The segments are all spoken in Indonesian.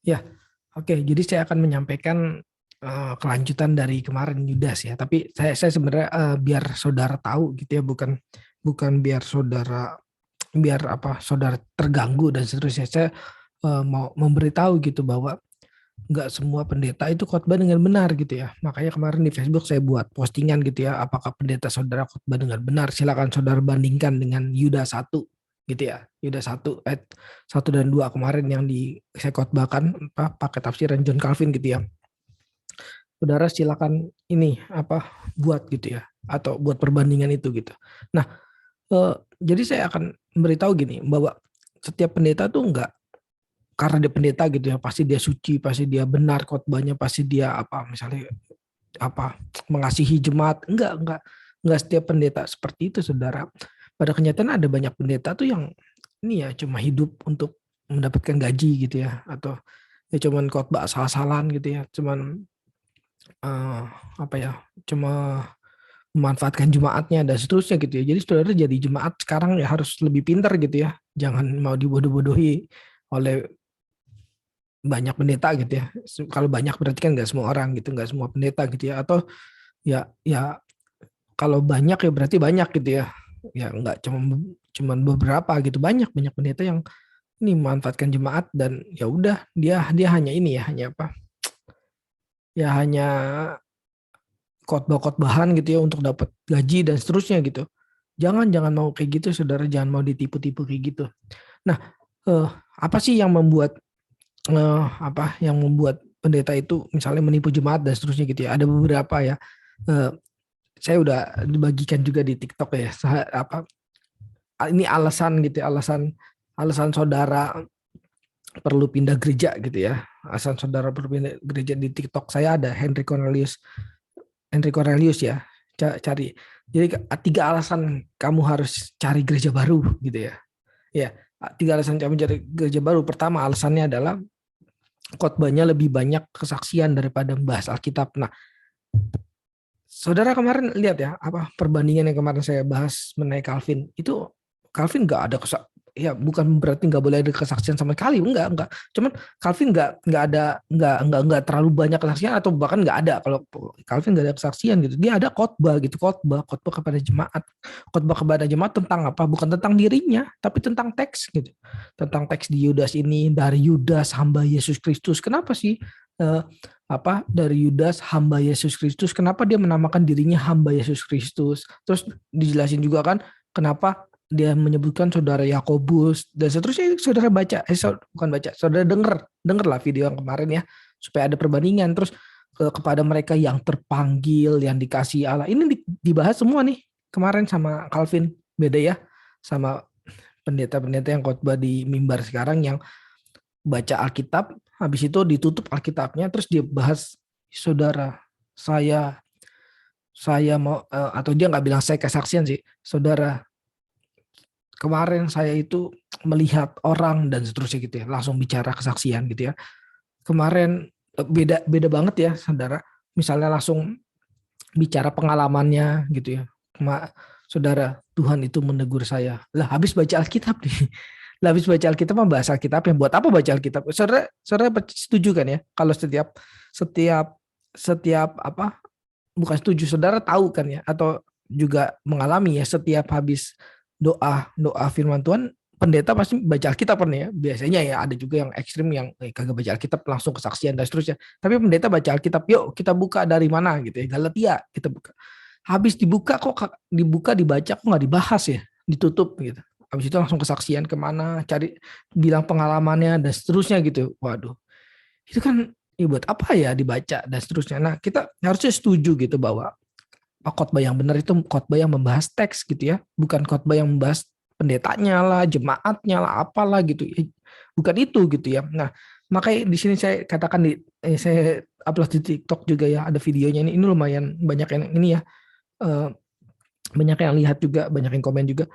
Ya, oke. Jadi saya akan menyampaikan kelanjutan dari kemarin Yudas ya. Tapi saya sebenarnya biar saudara tahu gitu ya, bukan bukan biar apa saudara terganggu dan seterusnya. Saya mau memberitahu gitu bahwa nggak semua pendeta itu khotbah dengan benar gitu ya. Makanya kemarin di Facebook saya buat postingan gitu ya, apakah pendeta saudara khotbah dengan benar? Silakan saudara bandingkan dengan Yudas 1 gitu ya. Yudas 1 ayat 1 dan 2 kemarin yang saya khotbahkan pakai tafsiran John Calvin gitu ya. Saudara silakan ini apa buat gitu ya atau buat perbandingan itu gitu. Nah, jadi saya akan memberitahu gini bahwa setiap pendeta tuh enggak karena dia pendeta gitu ya pasti dia suci, pasti dia benar khotbahnya, pasti dia apa misalnya apa mengasihi jemaat. Enggak setiap pendeta seperti itu saudara. Pada kenyataan ada banyak pendeta tuh yang ini ya cuma hidup untuk mendapatkan gaji gitu ya, atau ya cuman khotbah asal-asalan gitu ya, cuman eh, apa ya cuma memanfaatkan jemaatnya dan seterusnya gitu ya. Jadi saudara jadi jemaat sekarang ya harus lebih pintar gitu ya, jangan mau dibodoh-bodohi oleh banyak pendeta gitu ya. Kalau banyak berarti kan nggak semua orang gitu, nggak semua pendeta gitu ya. Atau ya kalau banyak ya berarti banyak gitu ya. Ya nggak cuman beberapa gitu, banyak banyak pendeta yang ini memanfaatkan jemaat dan ya udah dia dia hanya ini ya, hanya apa? Ya hanya khotbah-khotbahan gitu ya untuk dapat gaji dan seterusnya gitu. Jangan mau kayak gitu saudara, jangan mau ditipu-tipu kayak gitu. Nah, eh, apa sih yang membuat yang membuat pendeta itu misalnya menipu jemaat dan seterusnya gitu ya. Ada beberapa ya. Eh, saya udah dibagikan juga di TikTok ya. Ini alasan gitu ya, alasan alasan saudara perlu pindah gereja gitu ya. Alasan saudara perlu pindah gereja di TikTok saya ada Henry Cornelius ya. Cari. Jadi tiga alasan kamu harus cari gereja baru gitu ya. Ya, tiga alasan kamu cari gereja baru. Pertama alasannya adalah khotbahnya lebih banyak kesaksian daripada membahas Alkitab. Nah, saudara kemarin lihat ya apa perbandingan yang kemarin saya bahas mengenai Calvin itu. Calvin nggak ada ya bukan berarti nggak boleh ada kesaksian sama sekali, enggak, cuman Calvin nggak terlalu banyak kesaksian atau bahkan nggak ada. Kalau Calvin nggak ada kesaksian gitu, dia ada khotbah gitu, khotbah kepada jemaat. Khotbah kepada jemaat tentang apa? Bukan tentang dirinya tapi tentang teks gitu, tentang teks di Yudas ini, dari Yudas hamba Yesus Kristus. Kenapa sih eh, dari Yudas hamba Yesus Kristus? Kenapa dia menamakan dirinya hamba Yesus Kristus? Terus dijelasin juga kan kenapa dia menyebutkan saudara Yakobus dan seterusnya. Saudara baca, bukan baca, saudara dengarlah video yang kemarin ya, supaya ada perbandingan. Terus kepada mereka yang terpanggil, yang dikasih Allah, ini dibahas semua nih kemarin sama Calvin. Beda ya sama pendeta-pendeta yang khotbah di mimbar sekarang yang baca Alkitab, habis itu ditutup Alkitabnya, terus dia bahas saudara saya saya mau atau dia nggak bilang saya kesaksian sih, saudara kemarin saya itu melihat orang dan seterusnya gitu ya, langsung bicara kesaksian gitu ya. Kemarin beda beda banget ya saudara, misalnya langsung bicara pengalamannya gitu ya. Saudara, Tuhan itu menegur saya lah habis baca Alkitab nih. Lah habis baca Alkitab membahas Alkitab, yang buat apa baca Alkitab? Saudara setuju kan ya kalau setiap setiap setiap apa bukan setuju, saudara tahu kan ya, atau juga mengalami ya, setiap habis doa doa firman Tuhan pendeta pasti baca Alkitab kan ya, biasanya ya. Ada juga yang ekstrim yang kagak baca Alkitab langsung kesaksian dan seterusnya, tapi pendeta baca Alkitab, yuk kita buka dari mana gitu ya, Galatia kita buka, habis dibaca kok nggak dibahas ya, ditutup gitu. Habis itu langsung kesaksian kemana, cari bilang pengalamannya dan seterusnya gitu. Waduh, itu kan ya buat apa ya dibaca dan seterusnya. Nah, kita harusnya setuju gitu bahwa khotbah yang benar itu khotbah yang membahas teks gitu ya, bukan khotbah yang membahas pendetanya lah, jemaatnya lah, apalah gitu. Bukan itu gitu ya. Nah, makanya di sini saya katakan saya upload di TikTok juga ya, ada videonya ini lumayan banyak yang ini ya, eh, banyak yang lihat juga, banyak yang komen juga.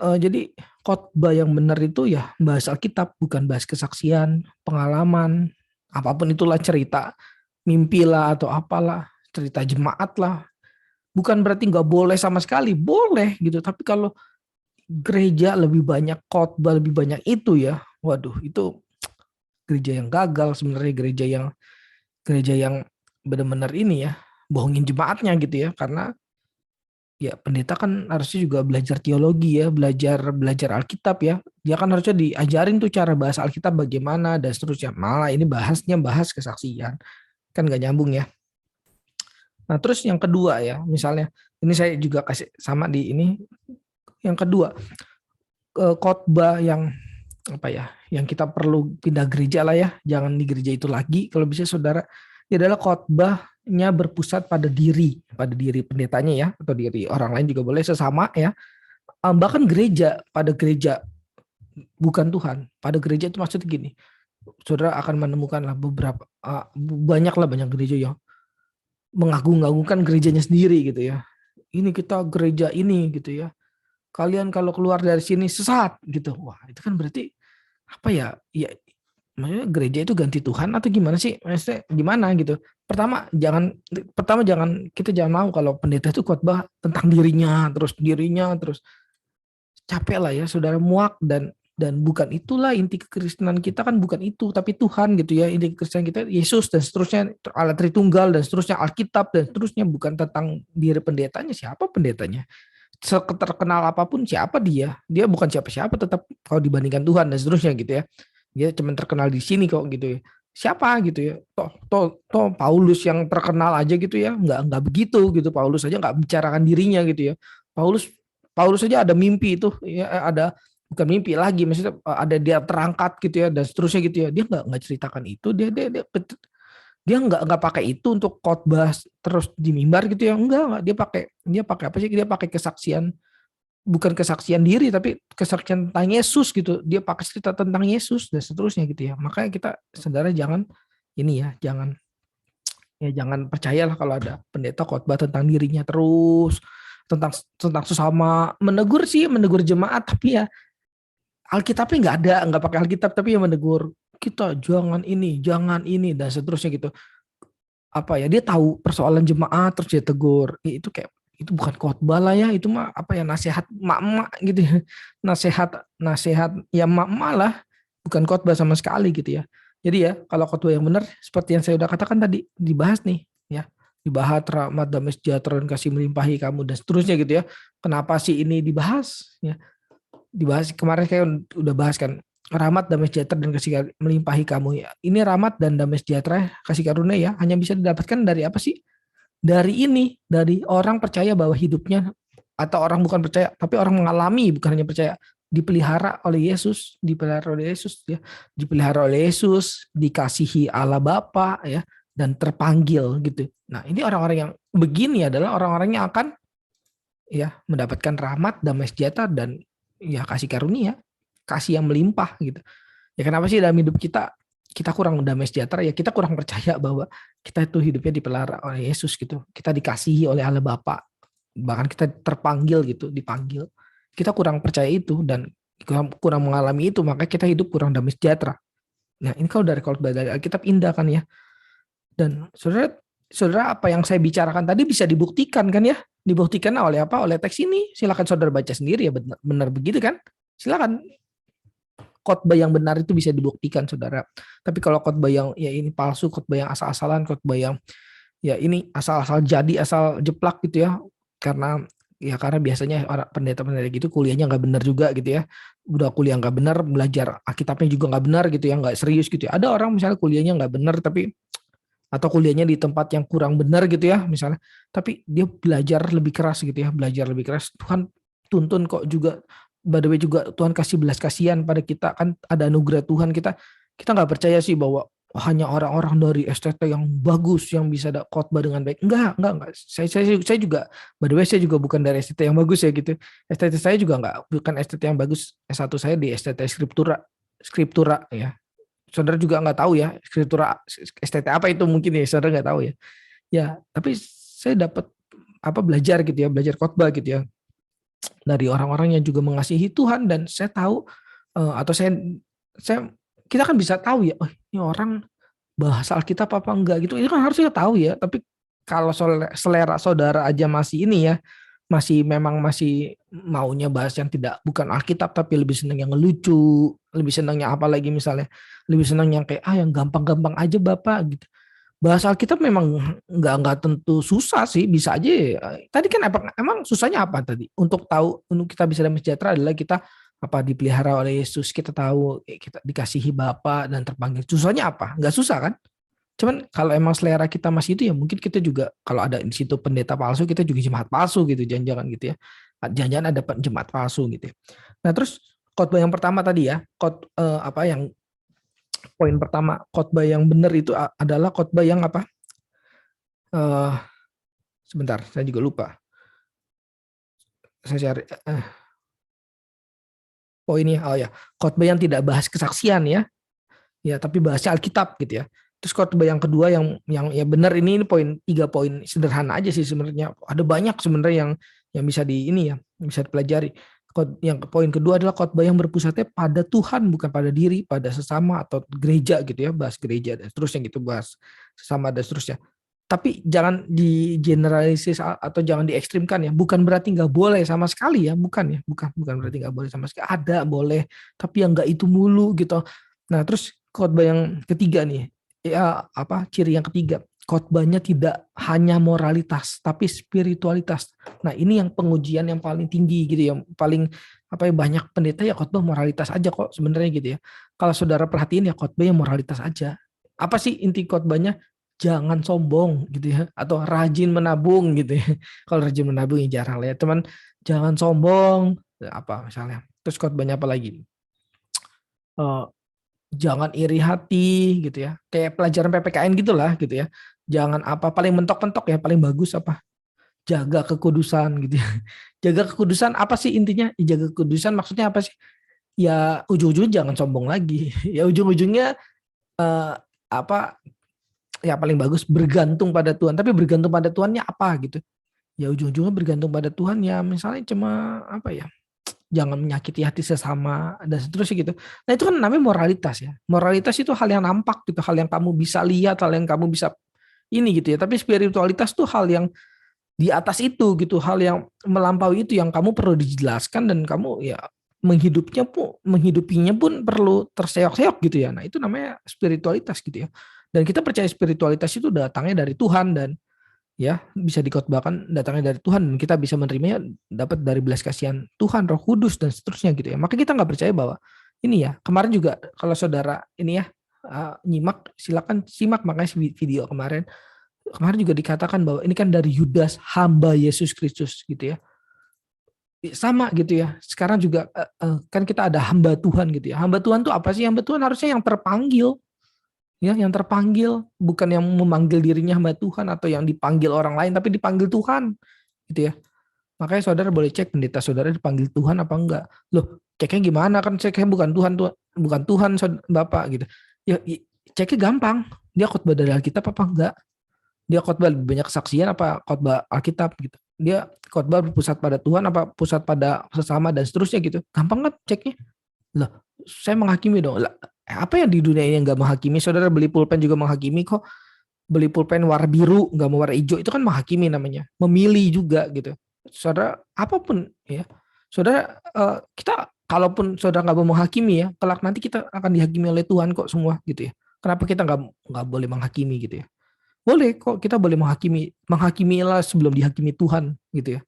Jadi khotbah yang benar itu ya bahas Alkitab, bukan bahas kesaksian, pengalaman, apapun itulah, cerita mimpi lah atau apalah, cerita jemaat lah. Bukan berarti nggak boleh sama sekali, boleh gitu. Tapi kalau gereja lebih banyak khotbah, lebih banyak itu ya, waduh itu gereja yang gagal sebenarnya, gereja yang benar-benar ini ya, bohongin jemaatnya gitu ya, karena ya pendeta kan harusnya juga belajar teologi ya, belajar Alkitab ya. Dia kan harusnya diajarin tuh cara bahas Alkitab bagaimana dan seterusnya. Malah ini bahas kesaksian. Kan gak nyambung ya. Nah, terus yang kedua ya, misalnya ini saya juga kasih sama di ini. Yang kedua, khotbah yang apa ya, yang kita perlu pindah gereja lah ya, jangan di gereja itu lagi kalau bisa saudara. Ini adalah khotbahnya berpusat pada diri pendetanya ya, atau diri orang lain juga boleh, sesama ya. Bahkan pada gereja bukan Tuhan, pada gereja itu maksudnya gini, saudara akan menemukan lah beberapa banyak gereja yang mengagung-agungkan gerejanya sendiri gitu ya. Ini kita gereja ini gitu ya. Kalian kalau keluar dari sini sesat gitu. Wah, itu kan berarti apa ya? Ya, maksudnya gereja itu ganti Tuhan atau gimana sih? Maksudnya gimana gitu. Pertama kita jangan mau kalau pendeta itu khotbah tentang dirinya terus capek lah ya, saudara, muak, dan bukan itulah inti kekristenan kita, kan bukan itu, tapi Tuhan gitu ya. Inti kekristenan kita Yesus dan seterusnya, Allah Tritunggal dan seterusnya, Alkitab dan seterusnya, bukan tentang diri pendetanya. Siapa pendetanya? Terkenal apapun siapa dia bukan siapa-siapa tetap kalau dibandingkan Tuhan dan seterusnya gitu ya. Dia cuma terkenal di sini kok gitu ya. Siapa gitu ya? Toh Paulus yang terkenal aja gitu ya, nggak begitu gitu. Paulus aja nggak bicarakan dirinya gitu ya. Paulus Paulus saja ada mimpi itu ya, ada, bukan mimpi lagi, maksudnya ada dia terangkat gitu ya dan seterusnya gitu ya. Dia nggak ceritakan itu, dia nggak pakai itu untuk khotbah terus di mimbar gitu ya. Enggak, dia pakai apa sih, dia pakai kesaksian, bukan kesaksian diri tapi kesaksian tentang Yesus gitu. Dia pakai cerita tentang Yesus dan seterusnya gitu ya. Makanya kita, saudara, jangan ini ya, jangan percayalah kalau ada pendeta khotbah tentang dirinya terus, tentang sesama, menegur jemaat, tapi ya Alkitabnya nggak ada, nggak pakai Alkitab, tapi yang menegur kita jangan ini dan seterusnya gitu. Apa ya, dia tahu persoalan jemaat terus dia tegur. Itu kayak, itu bukan khotbah lah ya, itu mah apa ya, nasihat mak-mak gitu ya. Nasihat ya mak-mak lah, bukan khotbah sama sekali gitu ya. Jadi ya, kalau khotbah yang benar seperti yang saya udah katakan tadi, dibahas nih ya. Dibahas rahmat, damai sejahtera, dan kasih melimpahi kamu dan seterusnya gitu ya. Kenapa sih ini dibahas ya? Dibahas kemarin kayak udah bahas kan, rahmat, damai sejahtera, dan kasih melimpahi kamu ya. Ini rahmat dan damai sejahtera, kasih karunia ya, hanya bisa didapatkan dari apa sih? Dari orang percaya bahwa hidupnya, atau orang bukan percaya tapi orang mengalami, bukan hanya percaya, dipelihara oleh Yesus ya, dipelihara oleh Yesus, dikasihi Allah Bapa ya, dan terpanggil gitu. Nah, ini orang-orang yang begini adalah orang-orang yang akan ya mendapatkan rahmat, damai sejahtera, dan ya kasih karunia, kasih yang melimpah gitu. Ya kenapa sih dalam hidup kita kurang damai sejahtera ya, kita kurang percaya bahwa kita itu hidupnya dipelihara oleh Yesus gitu. Kita dikasihi oleh Allah Bapa. Bahkan kita terpanggil gitu, dipanggil. Kita kurang percaya itu dan kurang mengalami itu, maka kita hidup kurang damai sejahtera. Nah, ini kalau dari Alkitab indah kan ya. Dan saudara, apa yang saya bicarakan tadi bisa dibuktikan kan ya? Dibuktikan oleh apa? Oleh teks ini. Silakan saudara baca sendiri ya, benar begitu kan? Silakan. Khotbah yang benar itu bisa dibuktikan, saudara. Tapi kalau khotbah yang ya ini palsu, khotbah yang asal-asalan, khotbah yang ya ini asal-asal jadi, asal jeplak gitu ya. Karena biasanya orang pendeta-pendeta gitu kuliahnya nggak benar juga gitu ya. Udah kuliah nggak benar, belajar Alkitabnya juga nggak benar gitu ya, nggak serius gitu ya. Ada orang misalnya kuliahnya nggak benar tapi, atau kuliahnya di tempat yang kurang benar gitu ya misalnya, tapi dia belajar lebih keras gitu ya, Tuhan tuntun kok juga. By the way juga Tuhan kasih belas kasihan pada kita, kan ada anugerah Tuhan. Kita nggak percaya sih bahwa hanya orang-orang dari STT yang bagus yang bisa khotbah dengan baik. Enggak. Saya juga, by the way, saya juga bukan dari STT yang bagus ya gitu. STT saya juga bukan STT yang bagus. S1 saya di STT Skriptura ya. Saudara juga nggak tahu ya Skriptura STT apa itu, mungkin ya saudara nggak tahu ya. Ya, tapi saya dapat belajar gitu ya, belajar khotbah gitu ya, dari orang-orang yang juga mengasihi Tuhan. Dan saya tahu atau saya kita kan bisa tahu ya, oh ini orang bahasa Alkitab apa enggak gitu. Itu kan harusnya tahu ya. Tapi kalau selera saudara aja masih ini ya, masih maunya bahas yang bukan Alkitab tapi lebih senang yang lucu, lebih senangnya apa lagi misalnya, lebih senang yang kayak yang gampang-gampang aja Bapak gitu. Bahasa Alkitab memang nggak tentu susah sih, bisa aja. Tadi kan emang susahnya apa tadi? Untuk kita bisa damai sejahtera adalah kita dipelihara oleh Yesus, kita tahu kita dikasihi Bapa dan terpanggil. Susahnya apa? Nggak susah kan? Cuman kalau emang selera kita masih itu ya mungkin kita juga kalau ada di situ pendeta palsu kita juga jemaat palsu gitu, jangan-jangan gitu ya. Jangan-jangan ada jemaat palsu gitu ya. Nah terus khotbah yang pertama tadi ya, yang poin pertama, khotbah yang benar itu adalah khotbah yang apa? Sebentar, saya juga lupa. Saya cari poinnya. Oh ya, khotbah yang tidak bahas kesaksian ya. Ya, tapi bahasnya Alkitab gitu ya. Terus khotbah yang kedua yang ya benar ini poin 3 poin sederhana aja sih sebenarnya. Ada banyak sebenarnya yang bisa bisa dipelajari. Yang poin kedua adalah khotbah yang berpusatnya pada Tuhan bukan pada diri, pada sesama atau gereja gitu ya, bahas gereja dan seterusnya gitu, bahas sesama dan seterusnya. Tapi jangan di generalisis atau jangan diekstrimkan ya. Bukan berarti nggak boleh sama sekali ya, bukan ya, bukan berarti nggak boleh sama sekali. Ada boleh, tapi yang nggak itu mulu gitu. Nah terus khotbah yang ketiga nih, ciri yang ketiga, khotbahnya tidak hanya moralitas tapi spiritualitas. Nah ini yang pengujian yang paling tinggi gitu ya, paling banyak pendeta ya khotbah moralitas aja kok sebenarnya gitu ya. Kalau saudara perhatiin ya khotbah yang moralitas aja. Apa sih inti khotbahnya? Jangan sombong gitu ya, atau rajin menabung gitu ya. Kalau rajin menabung ya jarang lah ya, teman jangan sombong apa misalnya. Terus khotbahnya apa lagi? Jangan iri hati gitu ya, kayak pelajaran PPKN gitulah gitu ya. Jangan paling mentok-mentok ya, paling bagus jaga kekudusan gitu ya. Jaga kekudusan apa sih intinya? Jaga kekudusan maksudnya apa sih? Ya ujung-ujungnya jangan sombong lagi. Ya ujung-ujungnya eh, apa ya paling bagus bergantung pada Tuhan. Tapi bergantung pada Tuhannya apa gitu? Ya ujung-ujungnya bergantung pada Tuhan ya, misalnya cuma jangan menyakiti hati sesama dan seterusnya gitu. Nah itu kan namanya moralitas ya. Moralitas itu hal yang nampak gitu, hal yang kamu bisa lihat, hal yang kamu bisa ini gitu ya. Tapi spiritualitas tuh hal yang di atas itu gitu, hal yang melampaui itu yang kamu perlu dijelaskan dan kamu ya menghidupinya pun perlu terseok-seok gitu ya. Nah itu namanya spiritualitas gitu ya. Dan kita percaya spiritualitas itu datangnya dari Tuhan dan ya bisa dikotbahkan datangnya dari Tuhan dan kita bisa menerimanya dapat dari belas kasihan Tuhan, Roh Kudus dan seterusnya gitu ya. Maka kita nggak percaya bahwa ini ya, kemarin juga kalau saudara ini ya nyimak, silakan simak makanya video kemarin juga dikatakan bahwa ini kan dari Yudas hamba Yesus Kristus gitu ya. Sama gitu ya. Sekarang juga kan kita ada hamba Tuhan gitu ya. Hamba Tuhan tuh apa sih? Hamba Tuhan harusnya yang terpanggil, ya yang terpanggil, bukan yang memanggil dirinya hamba Tuhan atau yang dipanggil orang lain tapi dipanggil Tuhan gitu ya. Makanya saudara boleh cek pendeta saudara dipanggil Tuhan apa enggak. Loh ceknya gimana, kan ceknya bukan Tuhan, bukan Tuhan Bapak gitu ya. Ceknya gampang, dia khotbah dari Alkitab apa enggak, dia khotbah banyak kesaksian apa khotbah Alkitab gitu, dia khotbah berpusat pada Tuhan apa pusat pada sesama dan seterusnya gitu. Gampang kan ceknya. Loh saya menghakimi dong lah, apa yang di dunia ini nggak menghakimi? Saudara beli pulpen juga menghakimi kok. Beli pulpen warna biru nggak mau warna hijau itu kan menghakimi namanya, memilih juga gitu. Saudara apapun ya, saudara kita kalaupun saudara nggak mau menghakimi ya, kelak nanti kita akan dihakimi oleh Tuhan kok semua gitu ya. Kenapa kita nggak boleh menghakimi gitu ya? Boleh kok, kita boleh menghakimilah sebelum dihakimi Tuhan gitu ya.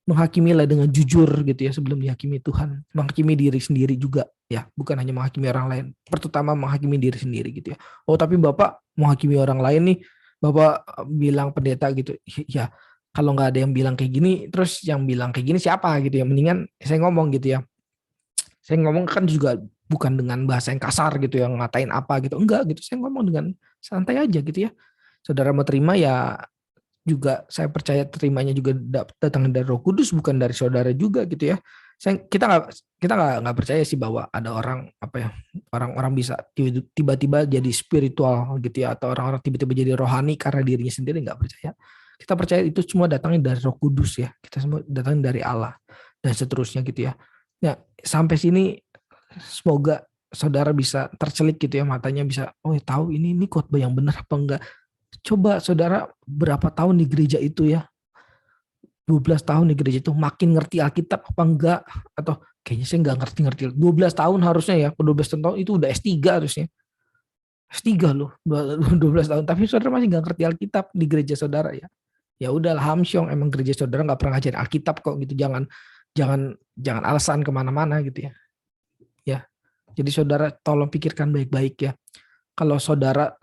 Menghakimilah dengan jujur gitu ya sebelum dihakimi Tuhan. Menghakimi diri sendiri juga ya, bukan hanya menghakimi orang lain. Pertama menghakimi diri sendiri gitu ya. Oh tapi Bapak menghakimi orang lain nih, Bapak bilang pendeta gitu. Ya kalau nggak ada yang bilang kayak gini, terus yang bilang kayak gini siapa gitu ya. Mendingan saya ngomong gitu ya. Saya ngomong kan juga bukan dengan bahasa yang kasar gitu yang ngatain apa gitu. Enggak gitu, saya ngomong dengan santai aja gitu ya. Saudara mau terima ya juga saya percaya terimanya juga datang dari Roh Kudus bukan dari saudara juga gitu ya. Kita nggak percaya sih bahwa ada orang orang-orang bisa tiba-tiba jadi spiritual gitu ya, atau orang-orang tiba-tiba jadi rohani karena dirinya sendiri, nggak percaya. Kita percaya itu semua datangnya dari Roh Kudus ya. Kita semua datangnya dari Allah dan seterusnya gitu ya. Ya sampai sini semoga saudara bisa tercelik gitu ya, matanya bisa tahu ini khotbah yang benar apa enggak. Coba saudara berapa tahun di gereja itu ya, 12 tahun di gereja itu, makin ngerti Alkitab apa enggak, atau Kayaknya saya nggak ngerti-ngerti. 12 tahun harusnya ya, 12 tahun itu udah S3 harusnya. S3 loh, 12 tahun. Tapi saudara masih nggak ngerti Alkitab di gereja saudara ya. Ya udahlah hamsyong, emang gereja saudara nggak pernah ngajarin Alkitab kok gitu. Jangan alasan kemana-mana gitu ya. Ya, jadi saudara tolong pikirkan baik-baik ya. Kalau saudara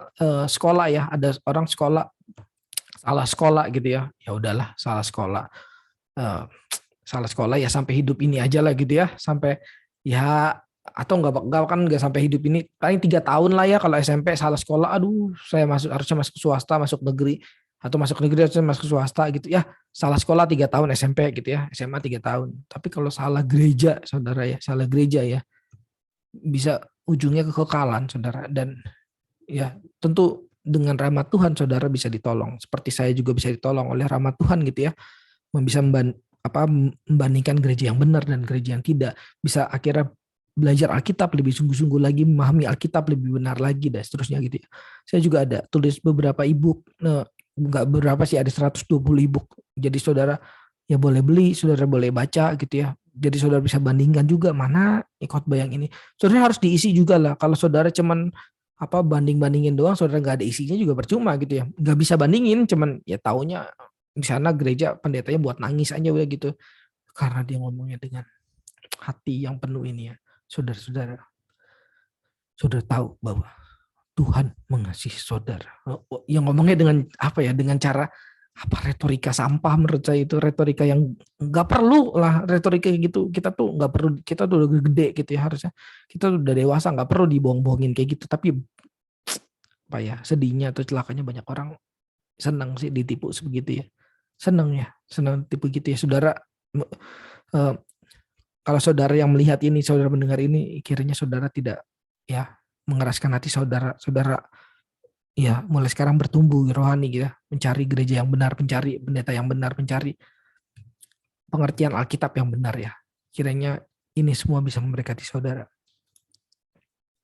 sekolah ya, ada orang sekolah salah sekolah gitu ya. Ya udahlah, salah sekolah. Eh, Salah sekolah ya sampai hidup ini aja lah gitu ya, sampai ya, atau nggak sampai hidup ini, paling 3 tahun lah ya kalau SMP salah sekolah, aduh saya harusnya masuk swasta, masuk negeri, atau masuk negeri harusnya masuk swasta gitu ya, salah sekolah 3 tahun SMP gitu ya, SMA 3 tahun. Tapi kalau salah gereja saudara ya, salah gereja ya, bisa ujungnya kekekalan saudara. Dan ya tentu dengan rahmat Tuhan saudara bisa ditolong, seperti saya juga bisa ditolong oleh rahmat Tuhan gitu ya, bisa membandingkan gereja yang benar dan gereja yang tidak, bisa akhirnya belajar Alkitab lebih sungguh-sungguh lagi, memahami Alkitab lebih benar lagi dan seterusnya gitu ya. Saya juga ada tulis beberapa e-book, nggak berapa sih, ada 120 e-book. Jadi saudara ya boleh beli, saudara boleh baca gitu ya. Jadi saudara bisa bandingkan juga mana khotbah yang ini. Saudara harus diisi juga lah. Kalau saudara cuman banding-bandingin doang, saudara nggak ada isinya juga percuma gitu ya. Nggak bisa bandingin, cuman ya taunya di sana gereja pendetanya buat nangis aja udah gitu, karena dia ngomongnya dengan hati yang penuh ini ya. Saudara-saudara, saudara tahu bahwa Tuhan mengasihi saudara. Yang ngomongnya dengan dengan cara retorika sampah, menurut saya itu retorika yang nggak perlu lah, retorika gitu. Kita tuh nggak perlu, kita tuh udah gede gitu ya, harusnya kita tuh udah dewasa, nggak perlu dibohong-bohongin kayak gitu. Tapi sedihnya atau celakanya banyak orang senang sih ditipu sebegitu ya. Senang tipu gitu ya saudara. Kalau saudara yang melihat ini, saudara mendengar ini, kiranya saudara tidak ya mengeraskan hati saudara ya mulai sekarang bertumbuh rohani gitu ya, mencari gereja yang benar, mencari pendeta yang benar, mencari pengertian Alkitab yang benar ya. Kiranya ini semua bisa memberkati saudara.